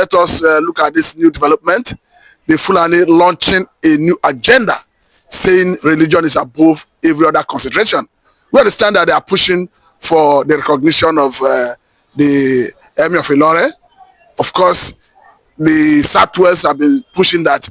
Let us look at this new development. The Fulani launching a new agenda saying religion is above every other consideration. We understand that they are pushing for the recognition of the Emir of Ilorin. Of course, the Southwest have been pushing that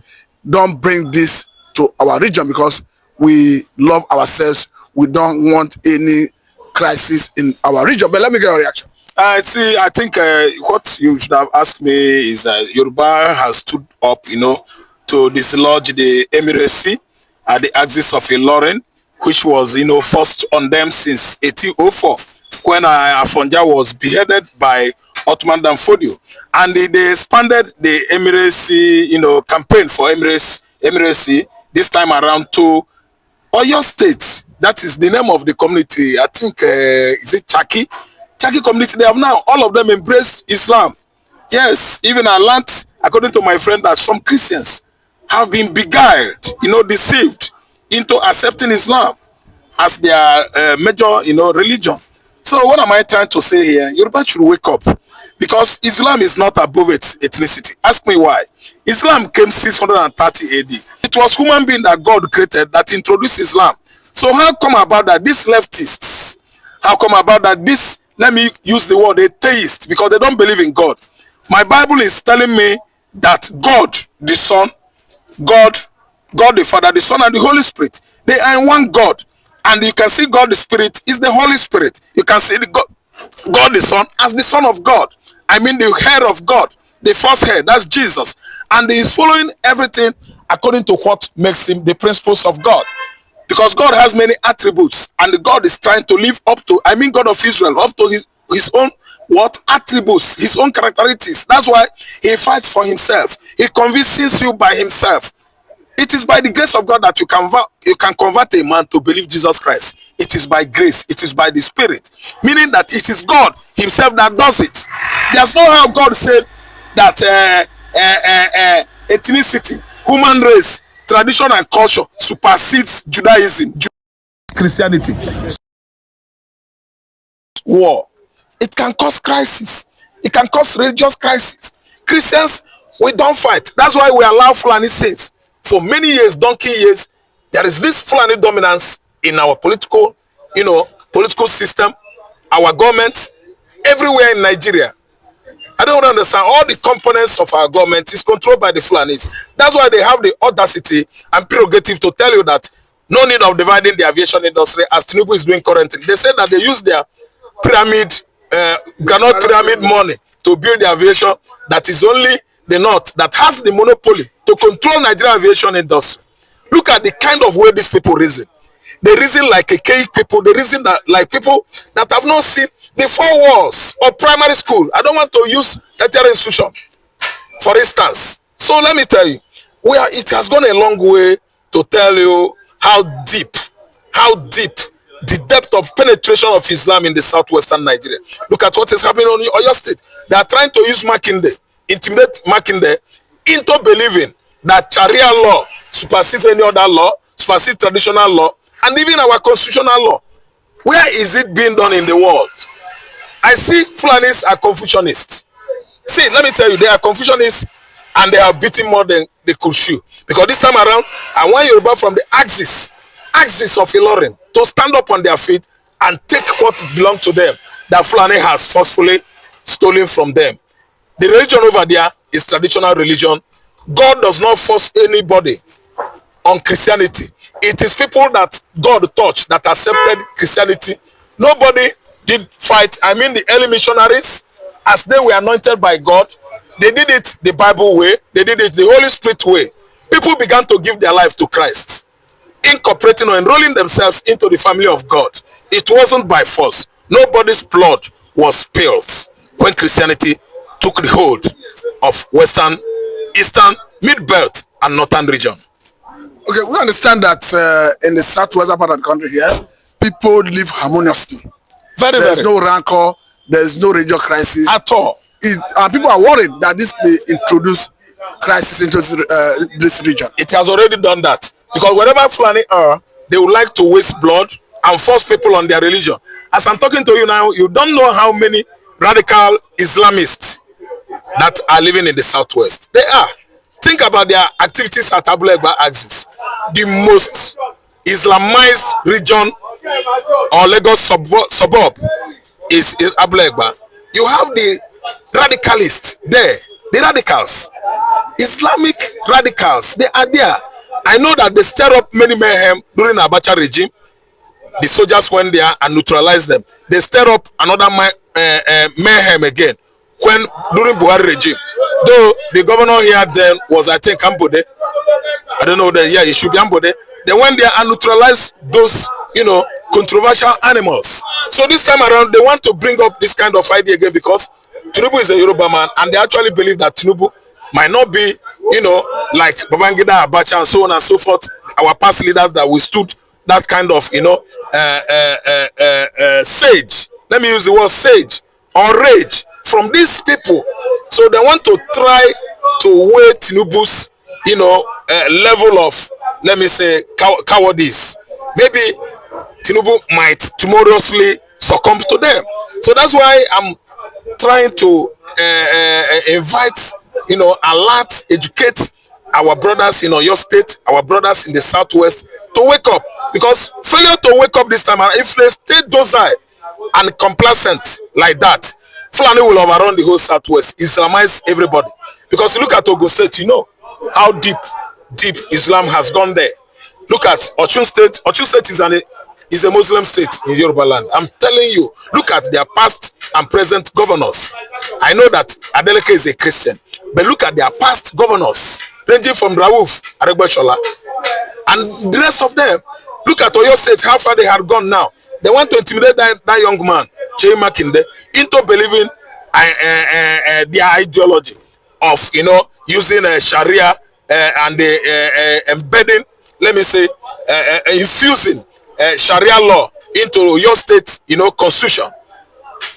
don't bring this to our region because we love ourselves. We don't want any crisis in our region. But let me get your reaction. I think what you should have asked me is that Yoruba has stood up, to dislodge the Emiracy at the axis of Ilorin, which was, forced on them since 1804, when Afonja was beheaded by Ottoman Danfodio. And they expanded the Emiracy, campaign for Emiracy this time around to Oyo State. That is the name of the community. I think, is it Chaki community? They have now, all of them embraced Islam. Yes, even I learned, according to my friend, that some Christians have been beguiled, deceived into accepting Islam as their major, religion. So what am I trying to say here? Yoruba should wake up, because Islam is not above its ethnicity. Ask me why. Islam came 630 AD. It was human being that God created that introduced Islam. So how come about that these leftists, how come about that this, let me use the word atheist, because they don't believe in God. My Bible is telling me that God the Son, God the Father, the Son, and the Holy Spirit, they are in one God. And you can see God the Spirit is the Holy Spirit. You can see God the Son as the Son of God. I mean the head of God, the first head, that's Jesus. And he is following everything according to what makes him the principles of God. Because God has many attributes, and God is trying to live up to, God of Israel, up to his own attributes, his own characteristics. That's why he fights for himself. He convinces you by himself. It is by the grace of God that you can convert a man to believe Jesus Christ. It is by grace. It is by the Spirit. Meaning that it is God himself that does it. There's no how God said that ethnicity, human race, tradition and culture supersedes Judaism, Christianity. War. It can cause crisis. It can cause religious crisis. Christians, we don't fight. That's why we allow Fulani saints. For many years, donkey years, there is this Fulani dominance in our political system, our government, everywhere in Nigeria. I don't understand. All the components of our government is controlled by the Fulanis. That's why they have the audacity and prerogative to tell you that no need of dividing the aviation industry as Tinubu is doing currently. They said that they use their granite pyramid money to build the aviation that is only the North that has the monopoly to control Nigerian aviation industry. Look at the kind of way these people reason. They reason like archaic people. They reason that like people that have not seen the four walls of primary school. I don't want to use tertiary institution, for instance. So let me tell you, it has gone a long way to tell you how deep the depth of penetration of Islam in the southwestern Nigeria. Look at what is happening on Oyo State. They are trying to use intimidate Makinde into believing that Sharia law supersedes any other law, supersedes traditional law, and even our constitutional law. Where is it being done in the world? I see Fulanis are Confucianists. See, let me tell you, they are Confucianists and they are beating more than they could chew. Because this time around, I want Yoruba from the axis of Ilorin to stand up on their feet and take what belongs to them that Fulani has forcefully stolen from them. The religion over there is traditional religion. God does not force anybody on Christianity. It is people that God touched that accepted Christianity. Nobody did fight. The early missionaries, as they were anointed by God, they did it the Bible way. They did it the Holy Spirit way. People began to give their life to Christ, incorporating or enrolling themselves into the family of God. It wasn't by force. Nobody's blood was spilled when Christianity took the hold of Western, Eastern, Mid-Belt, and Northern region. Okay, we understand that in the southwestern part of the country here, people live harmoniously. There's no rancor, there's no religious crisis at all. And people are worried that this may introduce crisis into this region. It has already done that. Because wherever Fulani are, they would like to waste blood and force people on their religion. As I'm talking to you now, you don't know how many radical Islamists that are living in the southwest. They are. Think about their activities at Abulegba axis. The most Islamized region or Lagos suburb is Abulegba. You have the radicalists there, the radicals, Islamic radicals. They are there. I know that they stir up many mayhem during the Abacha regime. The soldiers went there and neutralized them. They stir up another mayhem again when during Buhari regime. Though the governor here then was, I think, Ambode. I don't know that. Yeah, it should be Ambode. They went there and neutralized those, controversial animals. So this time around, they want to bring up this kind of idea again because Tinubu is a Yoruba man, and they actually believe that Tinubu might not be, like Babangida, Abacha, and so on and so forth. Our past leaders that withstood that kind of, sage. Let me use the word sage or rage from these people. So they want to try to weigh Tinubu's, level of, let me say, cowardice. Maybe Tinubu might tomorrowly succumb to them. So that's why I'm trying to invite, alert, educate our brothers in Oyo State, our brothers in the Southwest to wake up. Because failure to wake up this time, if they stay docile and complacent like that, Fulani will overrun the whole Southwest, Islamize everybody. Because look at Ogun State, how deep Islam has gone there. Look at Ochun State. Ochun State is a Muslim state in Yoruba land. I'm telling you, look at their past and present governors. I know that Adeleke is a Christian, but look at their past governors, ranging from Rauf, Aregbesola, and the rest of them. Look at Oyo State, how far they have gone now. They want to intimidate that young man, Chei Makinde, into believing their ideology of, using Sharia and embedding, let me say, infusing Sharia law into your state, constitution.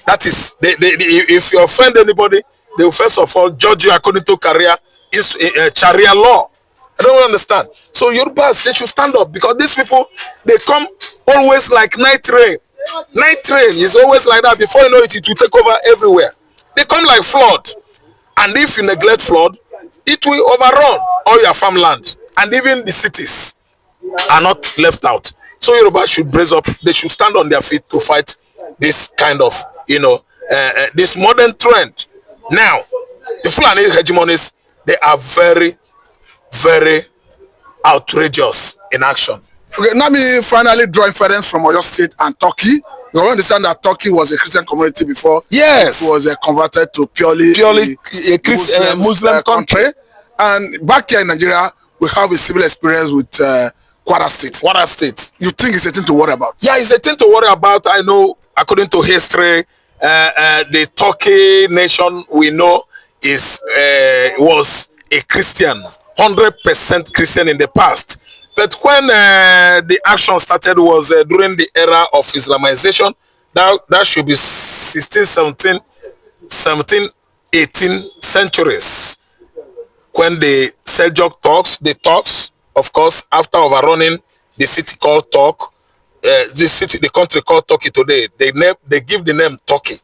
That is, if you offend anybody, they will first of all judge you according to Sharia law. I don't understand. So Yorubas, they should stand up because these people, they come always like night rain. Night rain is always like that. Before you know it, it will take over everywhere. They come like flood. And if you neglect flood, it will overrun all your farmland. And even the cities are not left out. So Yoruba should brace up. They should stand on their feet to fight this kind of, this modern trend. Now, the Fulani hegemonies, they are very, very outrageous in action. Okay, let me finally draw inference from Oyo State and Turkey. You understand that Turkey was a Christian community before. Yes. It was converted to purely a Christian Muslim country. And back here in Nigeria, we have a similar experience with Kwara State. Kwara State. You think it's a thing to worry about? Yeah, it's a thing to worry about. I know, according to history, the Turkey nation we know was a Christian, 100% Christian in the past. But when the action started was during the era of Islamization. That should be 16, 17, 18 centuries. When the Seljuk Turks, of course, after overrunning the city called the country called Turkey today, they give the name Turkey.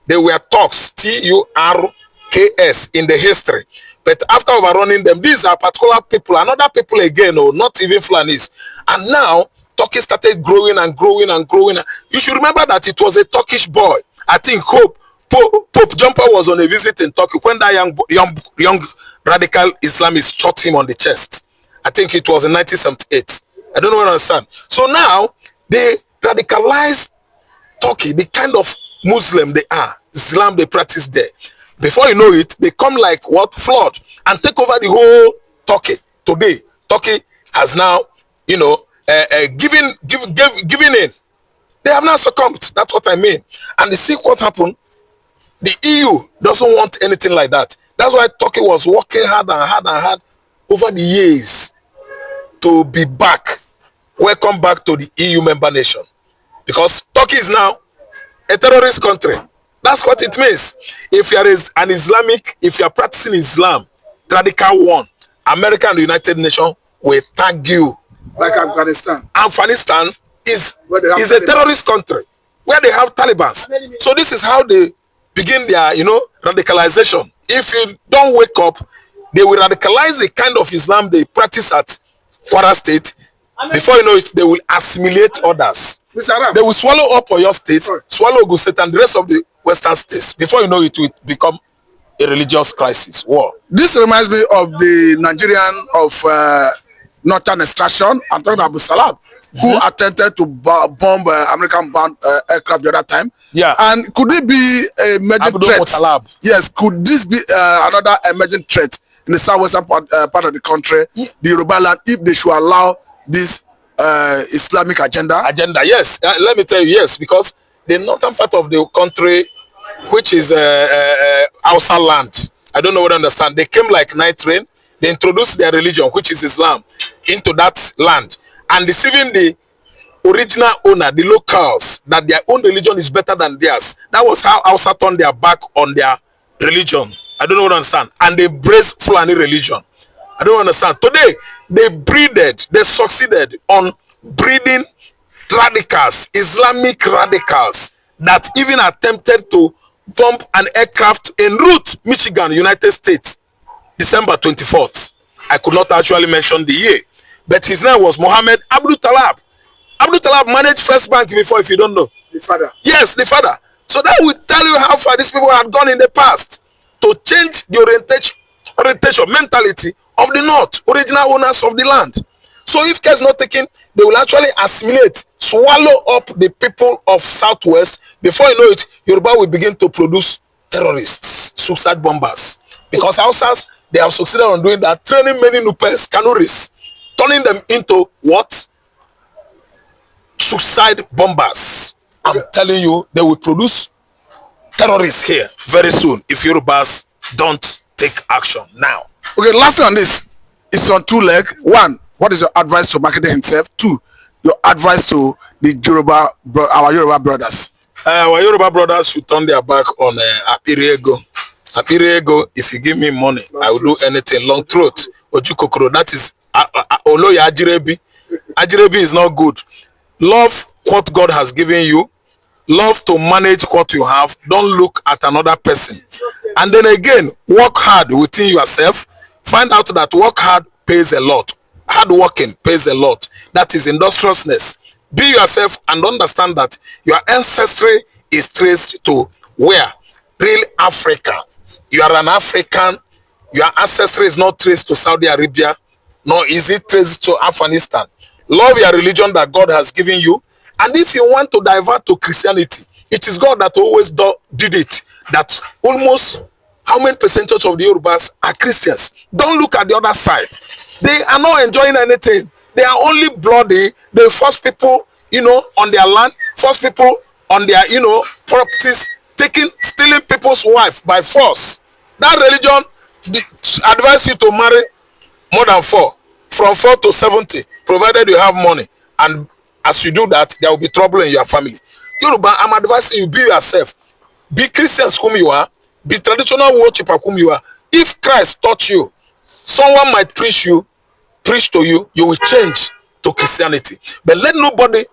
They were Turks, Turks in the history. But after overrunning them, these are particular people, another people again, not even Fulanis. And now, Turkey started growing and growing and growing. You should remember that it was a Turkish boy. I think Pope Jumper was on a visit in Turkey when that young radical Islamist shot him on the chest. I think it was in 1978. I don't know what I understand. So now, they radicalized Turkey, the kind of Muslim they are, Islam they practice there. Before you know it, they come like what? Flood and take over the whole Turkey. Today, Turkey has now, giving in. They have now succumbed. That's what I mean. And you see what happened? The EU doesn't want anything like that. That's why Turkey was working hard and hard and hard over the years to be back, welcome back to the EU member nation. Because Turkey is now a terrorist country. That's what it means. If you are an Islamic, if you are practicing Islam, radical one, America and the United Nations will tag you. Like Afghanistan. Afghanistan is a terrorist country where they have Taliban. So this is how they begin their, radicalization. if you don't wake up, they will radicalize the kind of Islam they practice at Kwara State. Before you know it, they will assimilate others. They will swallow up Oyo State, swallow Ogun State, and the rest of the Western states. Before you know it, will become a religious crisis, war. This reminds me of the Nigerian of Northern Extraction. I'm talking about Abu Salam, who attempted to bomb American-bound aircraft the other time. Yeah. And could it be a emerging threat? Yes. Could this be another emerging threat in the southwestern part of the country, the Yoruba land, if they should allow this Islamic agenda? Yes. Let me tell you, yes, because the northern part of the country, which is Hausa land, I don't know what I understand. They came like night rain. They introduced their religion, which is Islam, into that land, and deceiving the original owner, the locals, that their own religion is better than theirs. That was how Hausa turned their back on their religion. I don't know what I understand. And they embraced Fulani religion. I don't understand. Today, they succeeded on breeding radicals, Islamic radicals, that even attempted to bomb an aircraft en route, Michigan, United States, December 24th. I could not actually mention the year, but his name was Mohammed Abdul Talab. Abdul Talab managed First Bank before, if you don't know. The father. Yes, the father. So that will tell you how far these people had gone in the past to change the orientation, mentality of the North, original owners of the land. So if care is not taken, they will actually assimilate, swallow up the people of Southwest. Before you know it, Yoruba will begin to produce terrorists, suicide bombers. Because Hausas, they have succeeded on doing that, training many Nupes, Kanuris, turning them into what? Suicide bombers. I'm telling you, they will produce terrorists here very soon if Yorubas don't take action now. Okay, lastly on this, it's on two legs. One, what is your advice to marketing himself? Two, your advice to the our Yoruba brothers. Our Yoruba brothers should turn their back on Apiriego. Apiriego, if you give me money, I will do anything. Long throat, Ojukokoro, that is Oloya Ajirebi. Ajirebi is not good. Love what God has given you. Love to manage what you have. Don't look at another person. And then again, work hard within yourself. Find out that work hard pays a lot. Hard working pays a lot. That is industriousness. Be yourself and understand that your ancestry is traced to where? Real Africa. You are an African. Your ancestry is not traced to Saudi Arabia, nor is it traced to Afghanistan. Love your religion that God has given you. And if you want to divert to Christianity, it is God that always did it. That almost how many percentage of the Yorubas are Christians? Don't look at the other side. They are not enjoying anything. They are only bloody. They force people, on their land, force people on their, properties, stealing people's wife by force. That religion advise you to marry more than 4, from 4 to 70, provided you have money. And as you do that, there will be trouble in your family. Yoruba, I'm advising you, be yourself. Be Christians whom you are. Be traditional worshiper whom you are. If Christ taught you, someone might preach to you, you will change to Christianity. But let nobody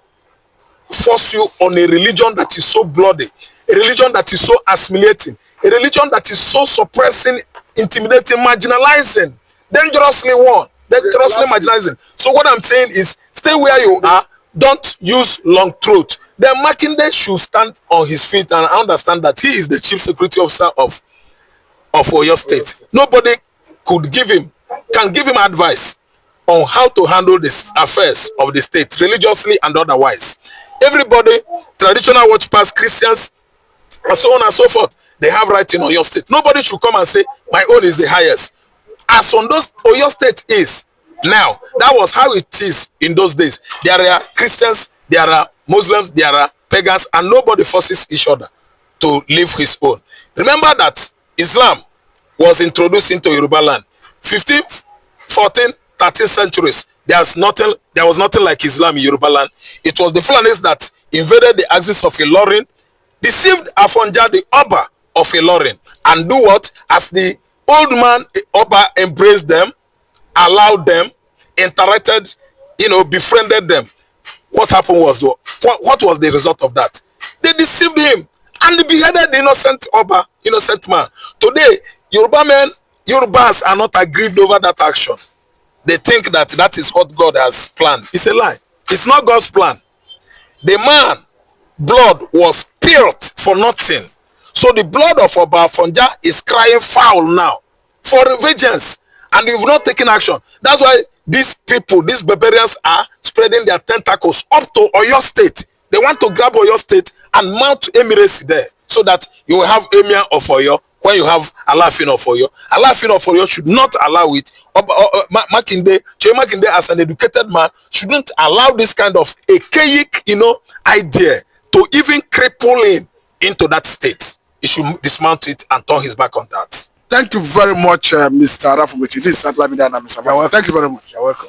force you on a religion that is so bloody, a religion that is so assimilating, a religion that is so suppressing, intimidating, marginalizing, dangerously marginalizing. So what I'm saying is, stay where you are. Don't use long throat. Then Makinde should stand on his feet and understand that he is the chief security officer of Oyo State. Nobody can give him advice on how to handle the affairs of the state, religiously and otherwise. Everybody, traditional worshippers, Christians, and so on and so forth, they have right in Oyo State. Nobody should come and say, my own is the highest. As on those Oyo State is now, that was how it is in those days. There are Christians, there are Muslims, there are pagans, and nobody forces each other to live his own. Remember that Islam was introduced into Yoruba land 15th, 14th, 13th centuries. There was nothing like Islam in Yoruba land. It was the Fulanis that invaded the axis of Ilorin, deceived Afonja, the Oba of Ilorin, and do what? As the old man Oba embraced them, allowed them, interacted, befriended them. What happened was, what was the result of that? They deceived him and they beheaded the innocent Oba, innocent man. Today, Yoruba men, Yorubas are not aggrieved over that action. They think that that is what God has planned. It's a lie. It's not God's plan. The man blood was spilled for nothing. So the blood of Oba Fonja is crying foul now for vengeance, and you've not taken action. That's why these people, these barbarians, are spreading their tentacles up to Oyo State. They want to grab Oyo State and mount Emirates there, so that you will have Emir of Oyo when you have Alafin of Oyo. Alafin of Oyo should not allow it. Makinde, as an educated man, shouldn't allow this kind of archaic, idea to even cripple him into that state. He should dismount it and turn his back on that. Thank you very much, Mr. Rafumichi. This is Mr. Thank you very much. You're welcome.